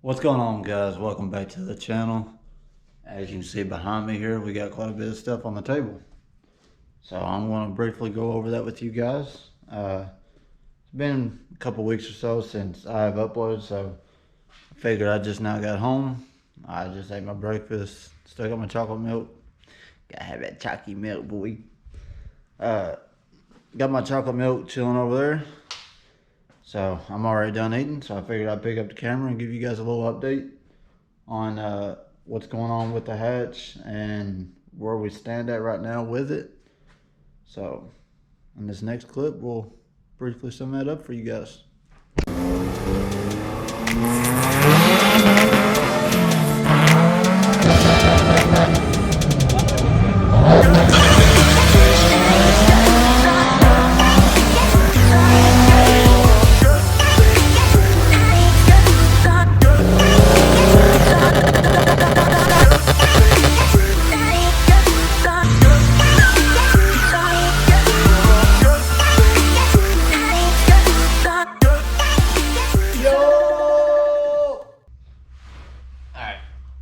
What's going on, guys? Welcome back to the channel. As you can see behind me here, we got quite a bit of stuff on the table. So I'm going to briefly go over that with you guys. It's been a couple weeks or so since I've uploaded, so I figured I just now got home. I just ate my breakfast, stuck up my chocolate milk. Gotta have that chalky milk, boy. Got my chocolate milk chilling over there. So I'm already done eating, so I figured I'd pick up the camera and give you guys a little update on what's going on with the hatch and where we stand at right now with it. So in this next clip, we'll briefly sum that up for you guys.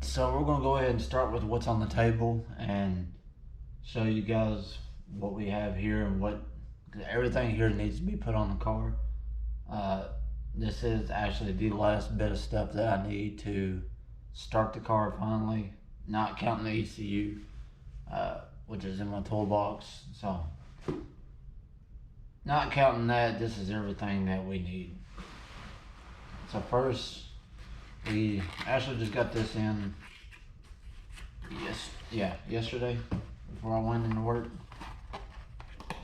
So we're gonna go ahead and start with what's on the table and show you guys what we have here and what everything here needs to be put on the car. This is actually the last bit of stuff that I need to start the car finally, not counting the ECU, which is in my toolbox. So not counting that, this is everything that we need. So first, we actually just got this in yesterday before I went into work.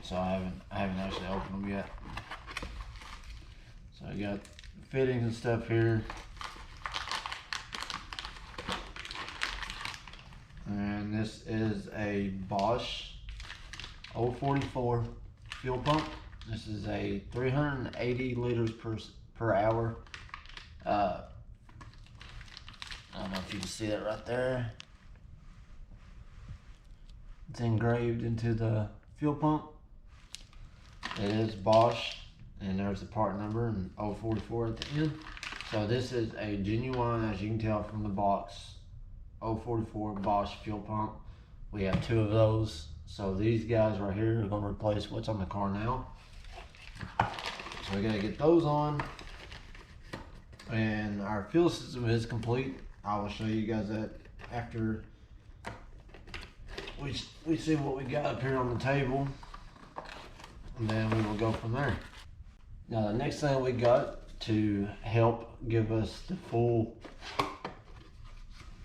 So I haven't actually opened them yet. So I got fittings and stuff here. And this is a Bosch 044 fuel pump. This is a 380 liters per hour. I don't know if you can see that right there. It's engraved into the fuel pump. It is Bosch, and there's the part number and 044 at the end. So this is a genuine, as you can tell from the box, 044 Bosch fuel pump. We have two of those. So these guys right here are going to replace what's on the car now. So we got to get those on. And our fuel system is complete. I will show you guys that after we see what we got up here on the table, and then we will go from there. Now the next thing we got to help give us the full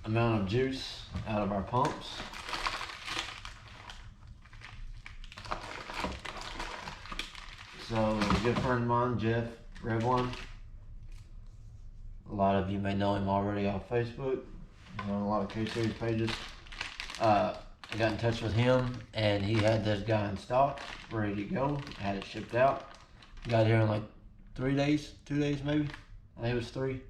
amount of juice out of our pumps so a good friend of mine, Jeff Revlon, a lot of you may know him already off Facebook. He's on a lot of K-Series pages. I got in touch with him, and he had this guy in stock, ready to go. Had it shipped out. Got here in like 3 days, 2 days maybe. I think it was 3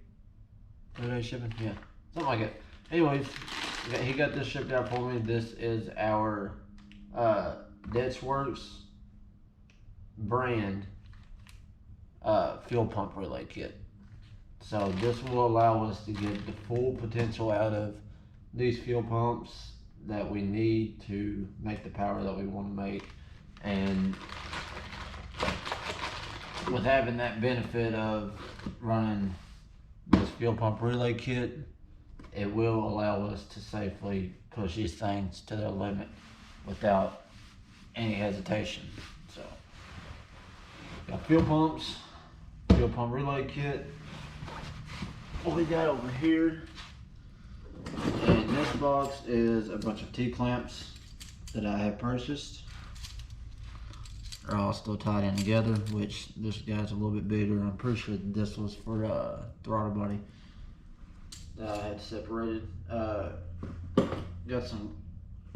days shipping. Yeah, something like that. Anyways, he got this shipped out for me. This is our Works brand fuel pump relay kit. So this will allow us to get the full potential out of these fuel pumps that we need to make the power that we want to make. And with having that benefit of running this fuel pump relay kit, it will allow us to safely push these things to their limit without any hesitation. So got fuel pumps, fuel pump relay kit. What we got over here in this box is a bunch of T-clamps that I have purchased. They're all still tied in together, which this guy's a little bit bigger. I'm pretty sure this was for throttle body that I had separated. Got some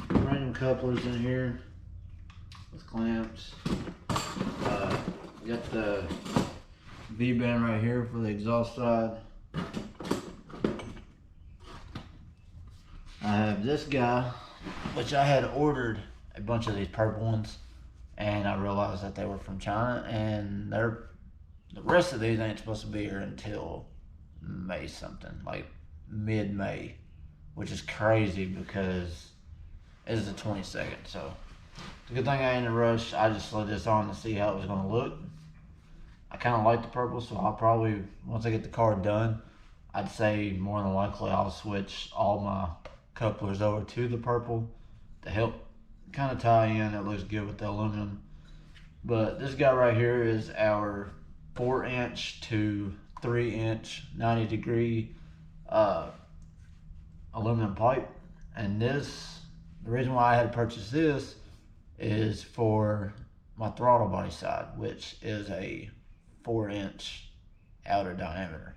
random couplers in here with clamps. Got the V-band right here for the exhaust side. I have this guy, which I had ordered a bunch of these purple ones, and I realized that they were from China, and the rest of these ain't supposed to be here until May something, like mid-May, which is crazy because it's the 22nd. So it's a good thing I ain't in a rush. I just slid this on to see how it was gonna look. I kind of like the purple, so I'll probably, once I get the car done, I'd say more than likely I'll switch all my couplers over to the purple to help kind of tie in. It looks good with the aluminum. But this guy right here is our 4-inch to 3-inch 90-degree aluminum pipe. And this, the reason why I had to purchase this is for my throttle body side, which is a 4-inch outer diameter.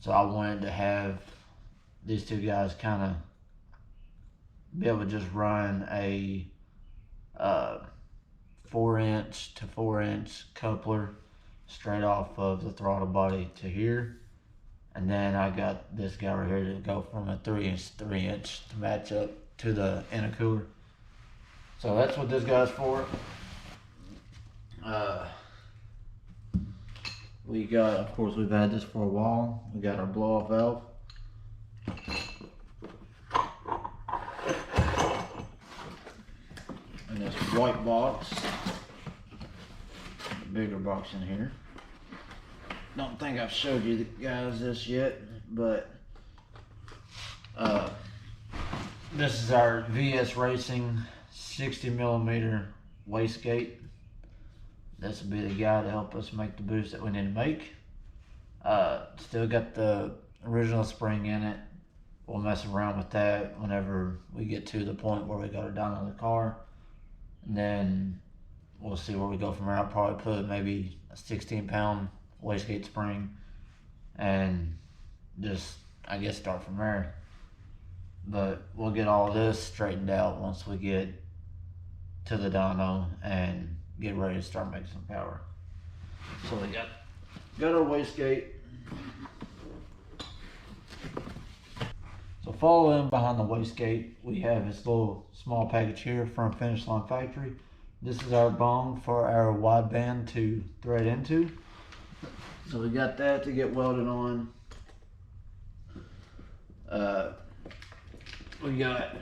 So I wanted to have these two guys kind of be able to just run a 4-inch to 4-inch coupler straight off of the throttle body to here. And then I got this guy right here to go from a 3-inch to 3-inch to match up to the intercooler. So that's what this guy's for. We got, of course, we've had this for a while. We got our blow-off valve. And this white box, the bigger box in here. Don't think I've showed you guys this yet, but this is our VS Racing 60mm wastegate. This will be the guy to help us make the boost that we need to make. Still got the original spring in it. We'll mess around with that whenever we get to the point where we got it down on the car. And then we'll see where we go from there. I'll probably put maybe a 16-pound wastegate spring and just, I guess, start from there. But we'll get all this straightened out once we get to the dyno and get ready to start making some power. So we got our wastegate. So following behind the wastegate, we have this little small package here from Finish Line Factory. This is our bone for our wideband to thread into. So we got that to get welded on. We got,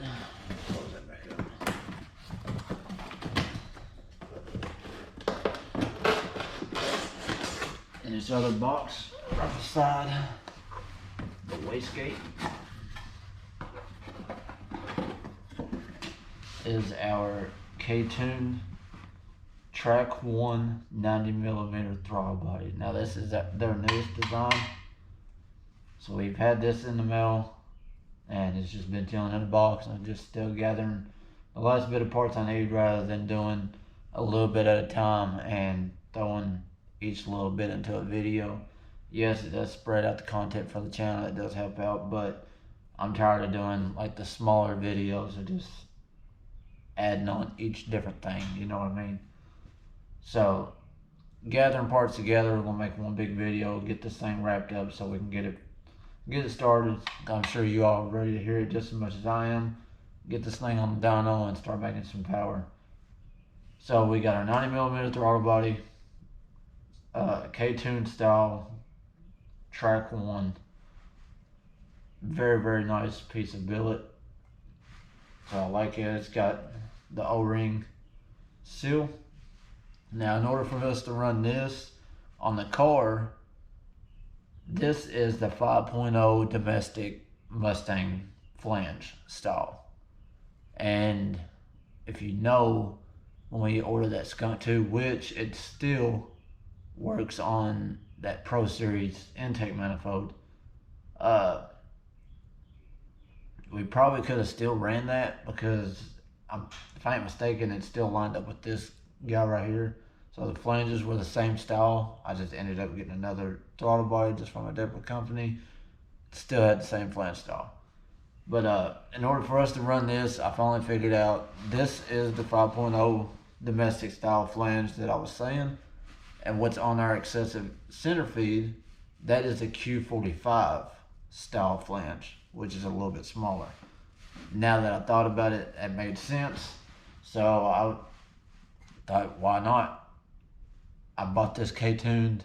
close that back up. In this other box, right beside the wastegate, is our K-Tune Track 1 90mm throttle body. Now this is their newest design. So we've had this in the mail and it's just been chilling in the box, and I'm just still gathering the last bit of parts I need rather than doing a little bit at a time and throwing each little bit into a video. Yes, it does spread out the content for the channel, it does help out, but I'm tired of doing like the smaller videos of just adding on each different thing, you know what I mean? So gathering parts together, we're gonna make one big video, get this thing wrapped up so we can get it started. I'm sure you all are ready to hear it just as much as I am. Get this thing on the dyno and start making some power. So we got our 90mm throttle body, K-Tune style, Track 1. Very, very nice piece of billet. So I like it. It's got the O-ring seal. Now in order for us to run this on the car, this is the 5.0 domestic Mustang flange style. And if you know, when we ordered that Skunk 2, which it still works on that Pro Series intake manifold, we probably could have still ran that because, if I ain't mistaken, it's still lined up with this guy right here. So the flanges were the same style. I just ended up getting another throttle body just from a different company. Still had the same flange style. But in order for us to run this, I finally figured out this is the 5.0 domestic style flange that I was saying. And what's on our excessive center feed, that is a Q45 style flange, which is a little bit smaller. Now that I thought about it, it made sense. So I thought, why not? I bought this K-Tuned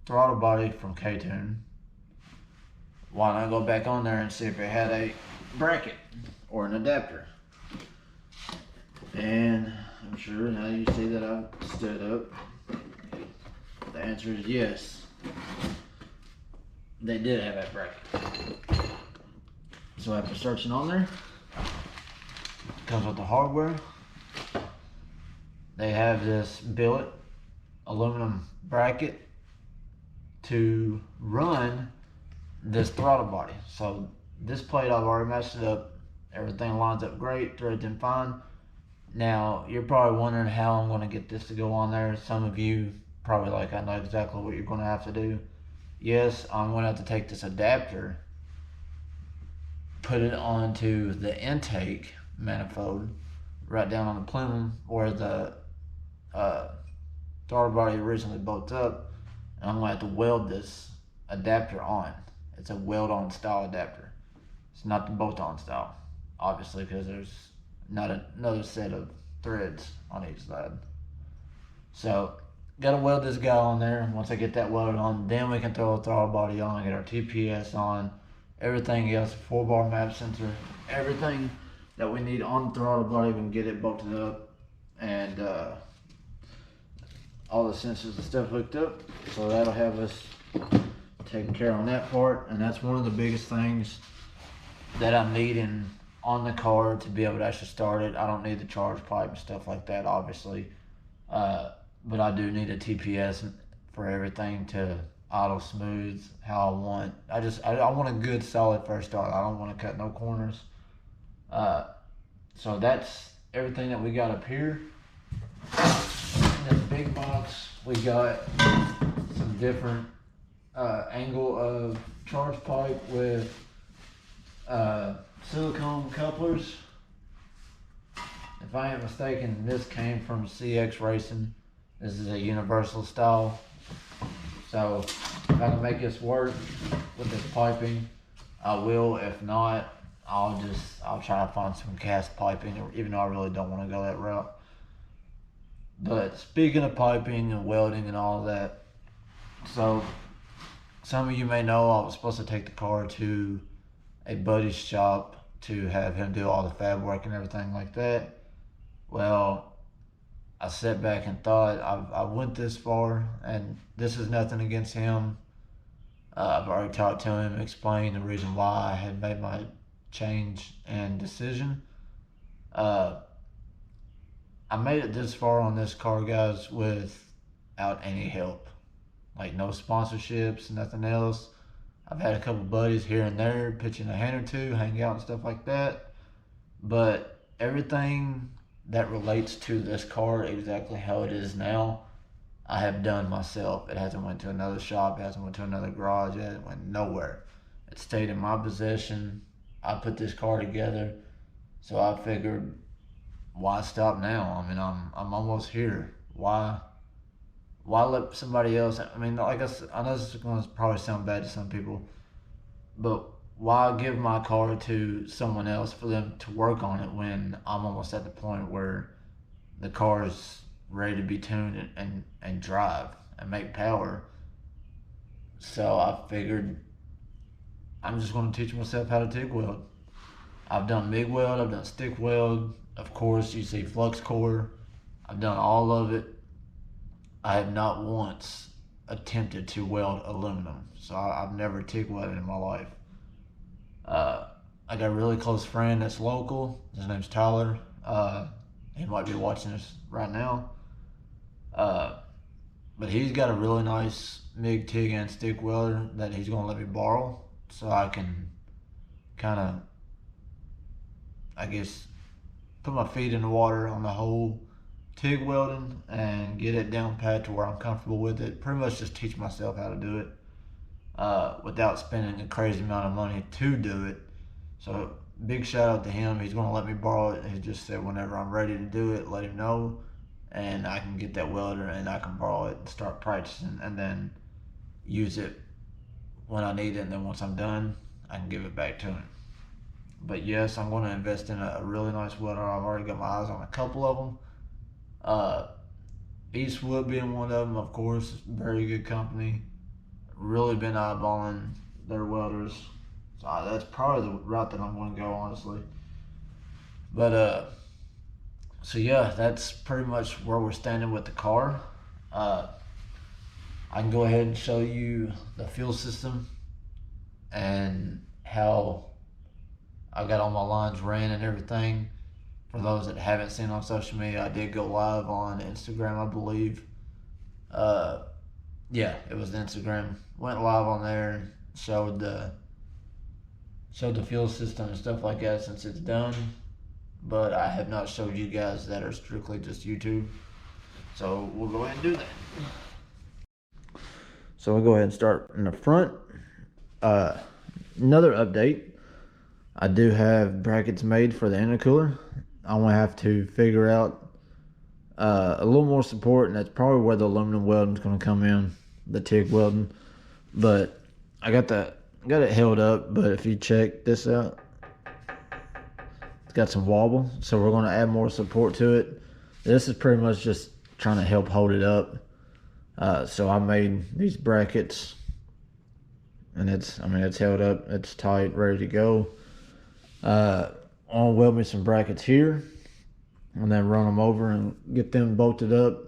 throttle body from K-Tune, why not go back on there and see if it had a bracket or an adapter? And I'm sure now you see that I stood up. The answer is yes. They did have that bracket. So after searching on there, comes with the hardware. They have this billet aluminum bracket to run this throttle body. So this plate, I've already matched it up. Everything lines up great, threads in fine. Now you're probably wondering how I'm going to get this to go on there. Some of you probably like, I know exactly what you're going to have to do. Yes, I'm going to have to take this adapter, put it onto the intake manifold right down on the plenum where the throttle body originally bolts up, and I'm going to have to weld this adapter on. It's a weld-on style adapter. It's not the bolt-on style, obviously, because there's not another set of threads on each side. So, got to weld this guy on there. Once I get that welded on, then we can throw a throttle body on, get our TPS on, everything else, 4-bar map sensor, everything that we need on the throttle body, we can get it bolted up, and all the sensors and stuff hooked up. So that'll have us taken care of on that part, and that's one of the biggest things that I'm needing on the car to be able to actually start it. I don't need the charge pipe and stuff like that, obviously, but I do need a TPS for everything to auto smooth how I want. I want a good solid first start. I don't want to cut no corners. So that's everything that we got up here. In this big box, we got some different angle of charge pipe with silicone couplers. If I ain't mistaken, this came from CX Racing. This is a universal style. So if I can make this work with this piping, I will. If not, I'll try to find some cast piping, even though I really don't want to go that route. But speaking of piping and welding and all that, so some of you may know I was supposed to take the car to a buddy's shop to have him do all the fab work and everything like that. Well, I sat back and thought, I went this far, and this is nothing against him. I've already talked to him, explained the reason why I had made my change and decision. I made it this far on this car, guys, without any help. Like no sponsorships, nothing else. I've had a couple buddies here and there pitching a hand or two, hang out and stuff like that. But everything that relates to this car, exactly how it is now, I have done myself. It hasn't went to another shop, it hasn't went to another garage, it hasn't went nowhere. It stayed in my possession. I put this car together, so I figured, why stop now? I mean, I'm almost here. Why let somebody else? I mean, like I know this is going to probably sound bad to some people, but why give my car to someone else for them to work on it when I'm almost at the point where the car is ready to be tuned and drive and make power? So I figured I'm just going to teach myself how to TIG weld. I've done MIG weld, I've done stick weld, of course you see flux core. I've done all of it. I have not once attempted to weld aluminum, so I've never TIG welded in my life. I got a really close friend that's local. His name's Tyler. He might be watching this right now. But he's got a really nice MIG, TIG, and stick welder that he's going to let me borrow, so I can kind of, I guess, put my feet in the water on the whole TIG welding and get it down pat to where I'm comfortable with it. Pretty much just teach myself how to do it without spending a crazy amount of money to do it. So big shout out to him. He's going to let me borrow it. He just said whenever I'm ready to do it, let him know, and I can get that welder and I can borrow it and start practicing and then use it when I need it, and then once I'm done, I can give it back to him. But yes, I'm going to invest in a really nice welder. I've already got my eyes on a couple of them. Eastwood being one of them, of course, very good company. really been eyeballing their welders. So that's probably the route that I'm going to go, honestly. But so yeah, that's pretty much where we're standing with the car. I can go ahead and show you the fuel system and how I got all my lines ran and everything. For those that haven't seen on social media, I did go live on Instagram, I believe. Yeah, it was Instagram. Went live on there and showed the fuel system and stuff like that since it's done. But I have not showed you guys that are strictly just YouTube. So we'll go ahead and do that. So we'll go ahead and start in the front. Another update. I do have brackets made for the intercooler. I'm gonna have to figure out a little more support, and that's probably where the aluminum welding is gonna come in, the TIG welding. But I got it held up. But if you check this out, it's got some wobble, so we're gonna add more support to it. This is pretty much just trying to help hold it up. So I made these brackets, and it's held up, it's tight, ready to go. I'll weld me some brackets here and then run them over and get them bolted up,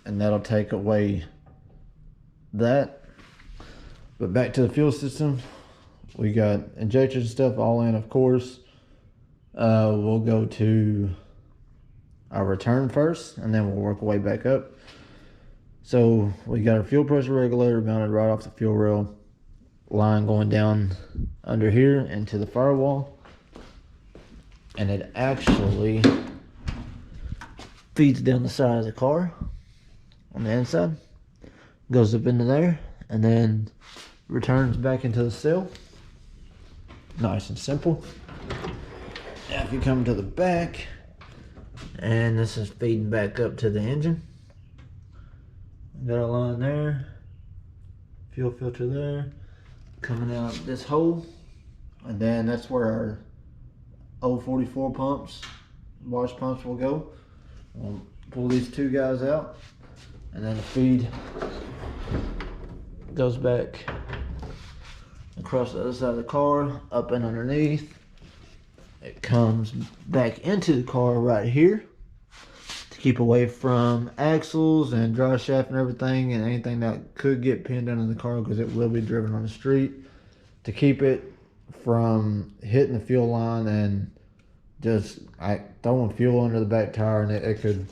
and that'll take away that. But back to the fuel system, we got injectors and stuff all in, of course. We'll go to our return first, and then we'll work our way back up. So we got our fuel pressure regulator mounted right off the fuel rail, line going down under here into the firewall, and it actually feeds down the side of the car on the inside, goes up into there, and then returns back into the cell. Nice and simple. Now if you come to the back, and this is feeding back up to the engine. Got a line there, fuel filter there, coming out this hole, and then that's where our old 44 pumps, Bosch pumps will go. We'll pull these two guys out, and then the feed goes back across the other side of the car, up and underneath. It comes back into the car right here to keep away from axles and drive shaft and everything, and anything that could get pinned under the car, because it will be driven on the street, to keep it from hitting the fuel line and just throwing fuel under the back tire, and it could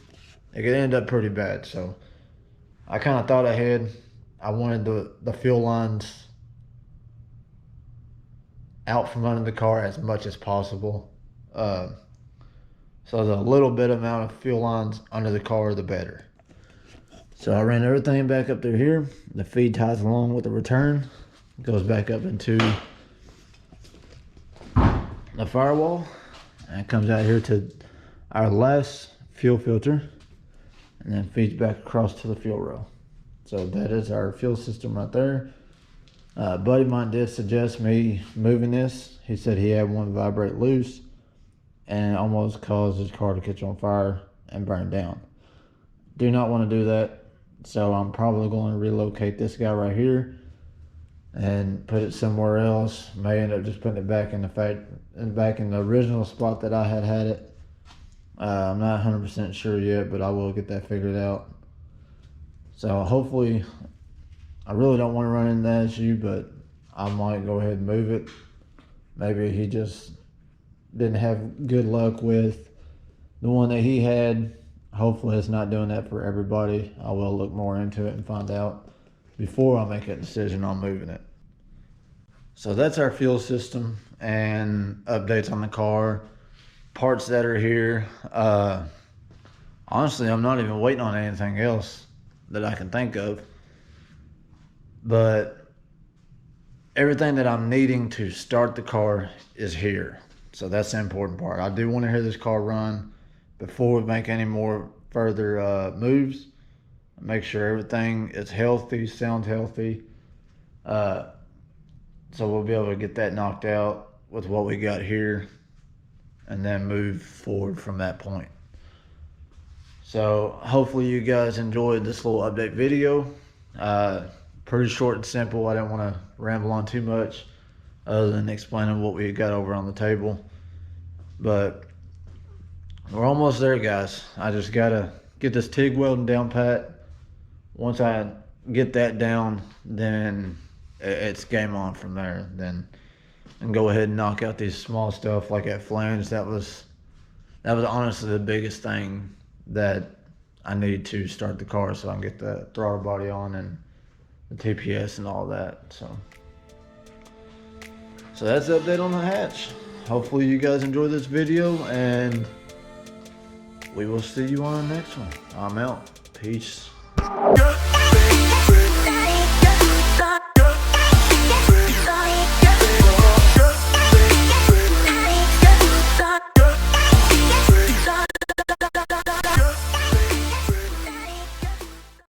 end up pretty bad. So I kind of thought ahead. I wanted the fuel lines out from under the car as much as possible. So the little bit amount of fuel lines under the car, the better. So I ran everything back up through here. The feed ties along with the return, goes back up into the firewall, and it comes out here to our last fuel filter, and then feeds back across to the fuel rail. So that is our fuel system right there. A buddy of mine did suggest me moving this. He said he had one vibrate loose and almost caused his car to catch on fire and burn down. Do not want to do that, so I'm probably going to relocate this guy right here and put it somewhere else. May end up just putting it back in the original spot that I had it. I'm not 100% sure yet, but I will get that figured out. So hopefully, I really don't want to run into that issue, but I might go ahead and move it. Maybe he just didn't have good luck with the one that he had. Hopefully it's not doing that for everybody. I will look more into it and find out before I make a decision on moving it. So that's our fuel system and updates on the car, parts that are here. Honestly, I'm not even waiting on anything else that I can think of. But everything that I'm needing to start the car is here. So that's the important part. I do want to hear this car run before we make any more further moves. Make sure everything is healthy, sounds healthy. So we'll be able to get that knocked out with what we got here, and then move forward from that point. So hopefully you guys enjoyed this little update video. pretty short and simple. I didn't want to ramble on too much other than explaining what we got over on the table. But we're almost there, guys. I just gotta get this TIG welding down pat. Once I get that down, then it's game on from there. Then I can go ahead and knock out these small stuff like that flange. That was honestly the biggest thing that I need to start the car so I can get the throttle body on and the TPS and all that. So that's the update on the hatch. Hopefully you guys enjoyed this video, and we will see you on the next one. I'm out. Peace. Yeah.